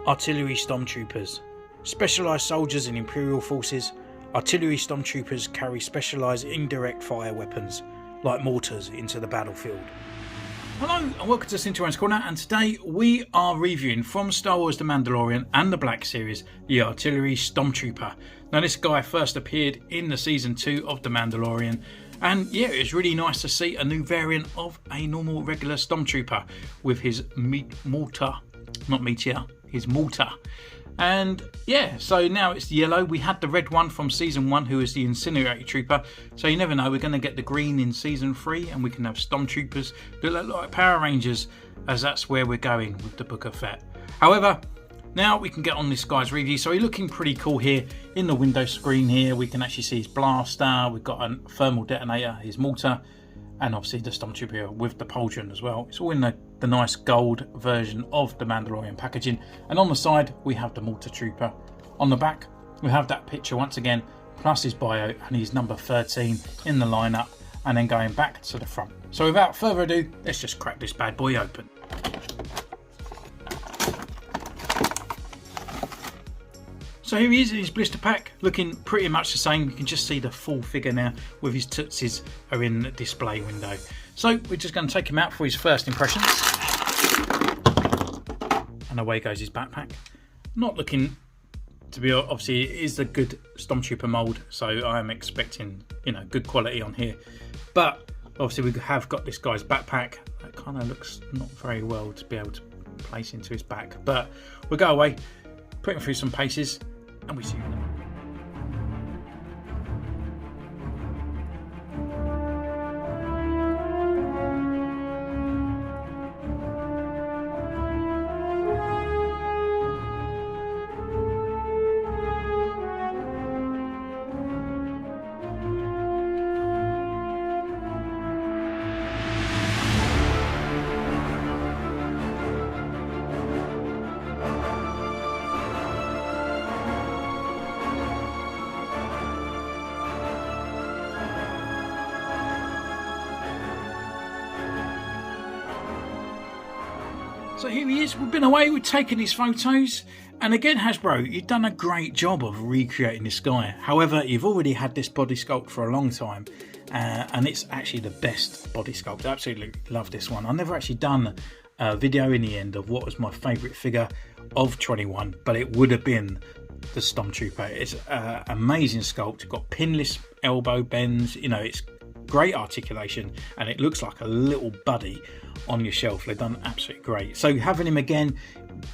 Artillery Stormtroopers. Specialised soldiers in Imperial forces, artillery Stormtroopers carry specialised indirect fire weapons, like mortars, into the battlefield. Hello and welcome to Centurion's Corner, and today we are reviewing from Star Wars The Mandalorian and the Black Series, the Artillery Stormtrooper. Now this guy first appeared in the Season 2 of The Mandalorian, and yeah, it was really nice to see a new variant of a normal regular Stormtrooper with his mortar, not meteor, his mortar. And yeah, so now it's the yellow. We had the red one from Season 1 who is the Incinerator Trooper, so you never know, we're going to get the green in Season 3 and we can have Stormtroopers that look like Power Rangers, as that's where we're going with the Book of Fett. However, now we can get on this guy's review. So he's looking pretty cool here in the window screen here. We can actually see his blaster, we've got a thermal detonator, his mortar, and obviously the Stormtrooper with the pauldron as well. It's all in the nice gold version of the Mandalorian packaging. And on the side we have the Mortar Trooper. On the back we have that picture once again, plus his bio, and he's number 13 in the lineup, and then going back to the front. So without further ado, let's just crack this bad boy open. So here he is in his blister pack, looking pretty much the same. You can just see the full figure now with his tootsies are in the display window. So we're just going to take him out for his first impressions. And away goes his backpack. Not looking to be, obviously it is a good Stormtrooper mould, so I am expecting, you know, good quality on here. But obviously we have got this guy's backpack that kind of looks not very well to be able to place into his back. But we'll go away, put him through some paces, and we see you in a moment. So here he is, we've been away, we've taken his photos, and again Hasbro, you've done a great job of recreating this guy. However, you've already had this body sculpt for a long time, and it's actually the best body sculpt. I absolutely love this one. I've never actually done a video in the end of what was my favourite figure of 21, but it would have been the Stormtrooper. It's amazing sculpt, it's got pinless elbow bends, you know, it's great articulation, and it looks like a little buddy on your shelf. They've done absolutely great. So having him again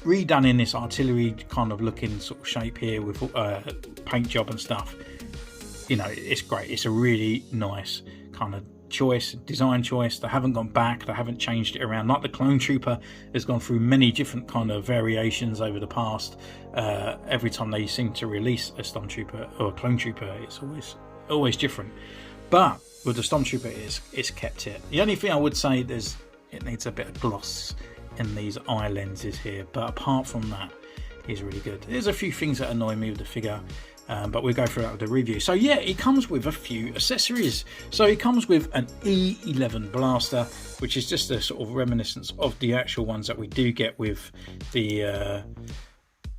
redone in this artillery kind of looking sort of shape here with paint job and stuff, you know, it's great. It's a really nice kind of choice, design choice. They haven't gone back, they haven't changed it around like the Clone Trooper has gone through many different kind of variations over the past. Every time they seem to release a Stormtrooper or a Clone Trooper, it's always different. But with the Stormtrooper, it's kept it. The only thing I would say is it needs a bit of gloss in these eye lenses here, but apart from that, he's really good. There's a few things that annoy me with the figure, but we'll go through that with the review. So yeah, he comes with a few accessories. So he comes with an E11 blaster, which is just a sort of reminiscence of the actual ones that we do get with the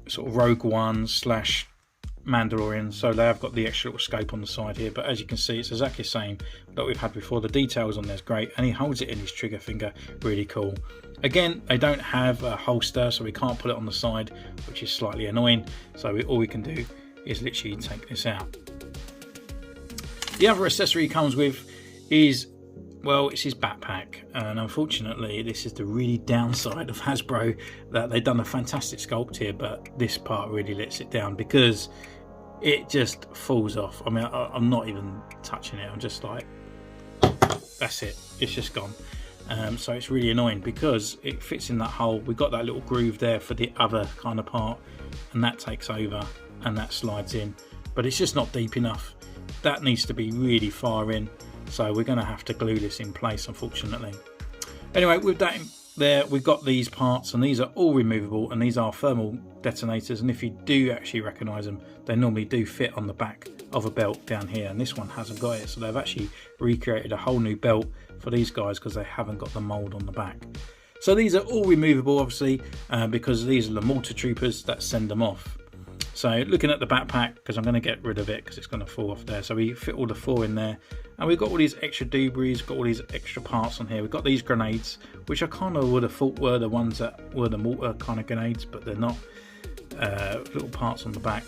sort of Rogue One / Mandalorian. So they have got the extra little scope on the side here, but as you can see, it's exactly the same that we've had before. The details on there is great, and he holds it in his trigger finger, really cool. Again, they don't have a holster, so we can't put it on the side, which is slightly annoying. So all we can do is literally take this out. The other accessory he comes with is, well, it's his backpack, and unfortunately this is the really downside of Hasbro, that they've done a fantastic sculpt here, but this part really lets it down because it just falls off. I mean, I'm not even touching it, I'm just like, that's it, it's just gone. So it's really annoying because it fits in that hole. We've got that little groove there for the other kind of part, and that takes over and that slides in, but it's just not deep enough. That needs to be really far in. So we're going to have to glue this in place, unfortunately. Anyway, with that there, we've got these parts, and these are all removable, and these are thermal detonators, and if you do actually recognise them, they normally do fit on the back of a belt down here, and this one hasn't got it, so they've actually recreated a whole new belt for these guys because they haven't got the mould on the back. So these are all removable, obviously, because these are the mortar troopers that send them off. So looking at the backpack, because I'm going to get rid of it because it's going to fall off there, so we fit all the 4 in there, and we've got all these extra debris, got all these extra parts on here. We've got these grenades, which I kind of would have thought were the ones that were the mortar kind of grenades, but they're not. Little parts on the back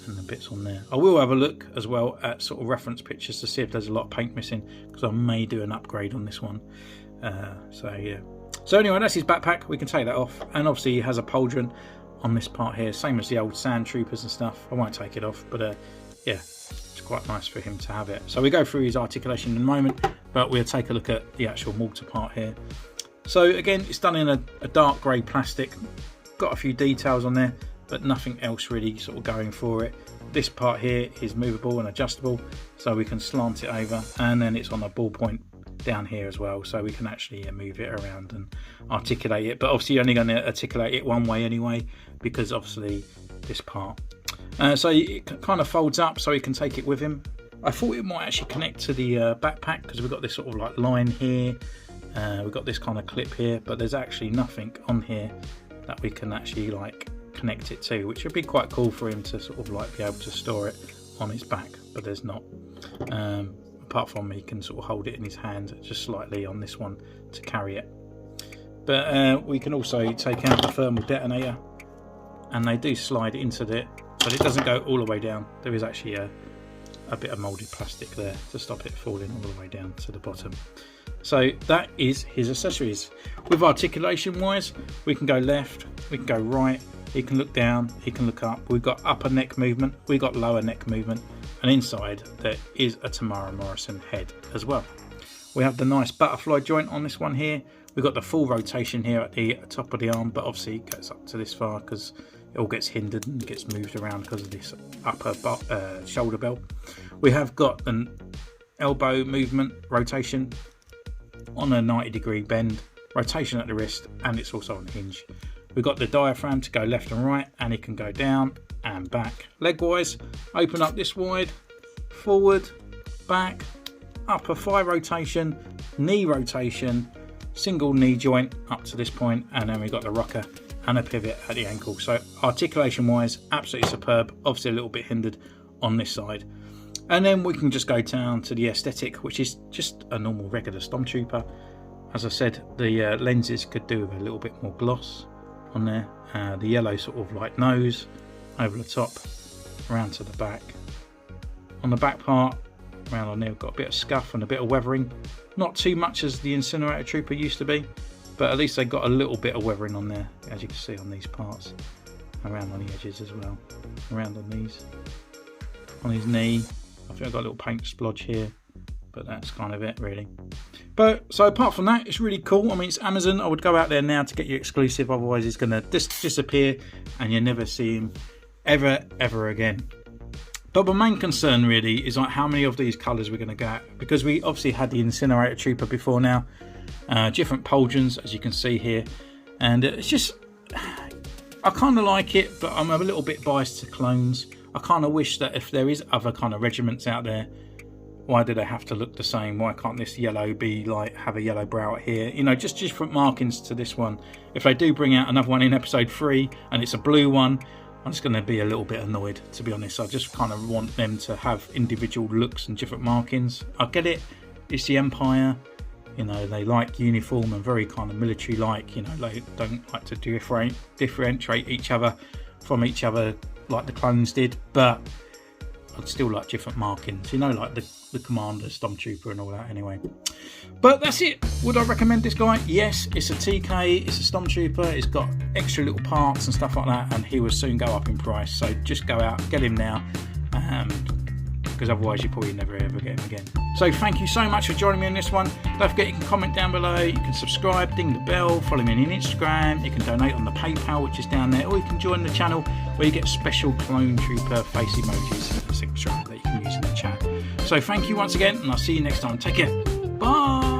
and the bits on there. I will have a look as well at sort of reference pictures to see if there's a lot of paint missing, because I may do an upgrade on this one. So yeah. So anyway, that's his backpack. We can take that off, and obviously he has a pauldron on this part here, same as the old sand troopers and stuff. I won't take it off, but yeah, it's quite nice for him to have it. So we go through his articulation in a moment, but we'll take a look at the actual mortar part here. So again, it's done in a dark grey plastic, got a few details on there, but nothing else really sort of going for it. This part here is movable and adjustable, so we can slant it over, and then it's on a ball point down here as well, so we can actually move it around and articulate it, but obviously you're only going to articulate it one way anyway, because obviously this part. So it kind of folds up so he can take it with him. I thought it might actually connect to the backpack, because we've got this sort of like line here, we've got this kind of clip here, but there's actually nothing on here that we can actually like connect it to, which would be quite cool for him to sort of like be able to store it on his back, but there's not. Apart from he can sort of hold it in his hand just slightly on this one to carry it. But we can also take out the thermal detonator, and they do slide into it, but it doesn't go all the way down. There is actually a bit of moulded plastic there to stop it falling all the way down to the bottom. So that is his accessories. With articulation wise, we can go left, we can go right, he can look down, he can look up. We've got upper neck movement, we've got lower neck movement, and inside there is a Tamara Morrison head as well. We have the nice butterfly joint on this one here. We've got the full rotation here at the top of the arm, but obviously it goes up to this far because it all gets hindered and gets moved around because of this upper shoulder belt. We have got an elbow movement rotation on a 90-degree bend, rotation at the wrist, and it's also on hinge. We've got the diaphragm to go left and right, and it can go down and back. Leg wise, open up this wide, forward, back, upper thigh rotation, knee rotation, single knee joint up to this point, and then we've got the rocker and a pivot at the ankle. So articulation wise, absolutely superb. Obviously a little bit hindered on this side. And then we can just go down to the aesthetic, which is just a normal regular Stormtrooper. As I said, the lenses could do with a little bit more gloss on there. The yellow sort of like nose over the top, around to the back. On the back part, around on there, we've got a bit of scuff and a bit of weathering. Not too much as the Incinerator Trooper used to be, but at least they got a little bit of weathering on there, as you can see on these parts. Around on the edges as well. Around on these. On his knee, I think I've got a little paint splodge here, but that's kind of it really. But so apart from that, it's really cool. I mean, it's Amazon. I would go out there now to get your exclusive, otherwise it's going to disappear and you never see him ever again. But my main concern really is like how many of these colours we're going to get, because we obviously had the Incinerator Trooper before now, different pauldrons as you can see here, and it's just, I kind of like it, but I'm a little bit biased to clones. I kind of wish that if there is other kind of regiments out there, why do they have to look the same? Why can't this yellow be like, have a yellow brow here? You know, just different markings to this one. If they do bring out another one in episode 3 and it's a blue one, I'm just going to be a little bit annoyed, to be honest. I just kind of want them to have individual looks and different markings. I get it, it's the Empire, you know, they like uniform and very kind of military like, you know, they don't like to differentiate each other from each other like the clones did, but I'd still like different markings, you know, like the Commander, Stormtrooper and all that anyway. But that's it. Would I recommend this guy? Yes, it's a TK, it's a Stormtrooper, it's got extra little parts and stuff like that, and he will soon go up in price. So just go out, get him now, because otherwise you probably never ever get him again. So thank you so much for joining me on this one. Don't forget you can comment down below, you can subscribe, ding the bell, follow me on Instagram, you can donate on the PayPal which is down there, or you can join the channel where you get special Clone Trooper face emojis, etc. that you can use in the chat. So thank you once again, and I'll see you next time. Take care. Bye.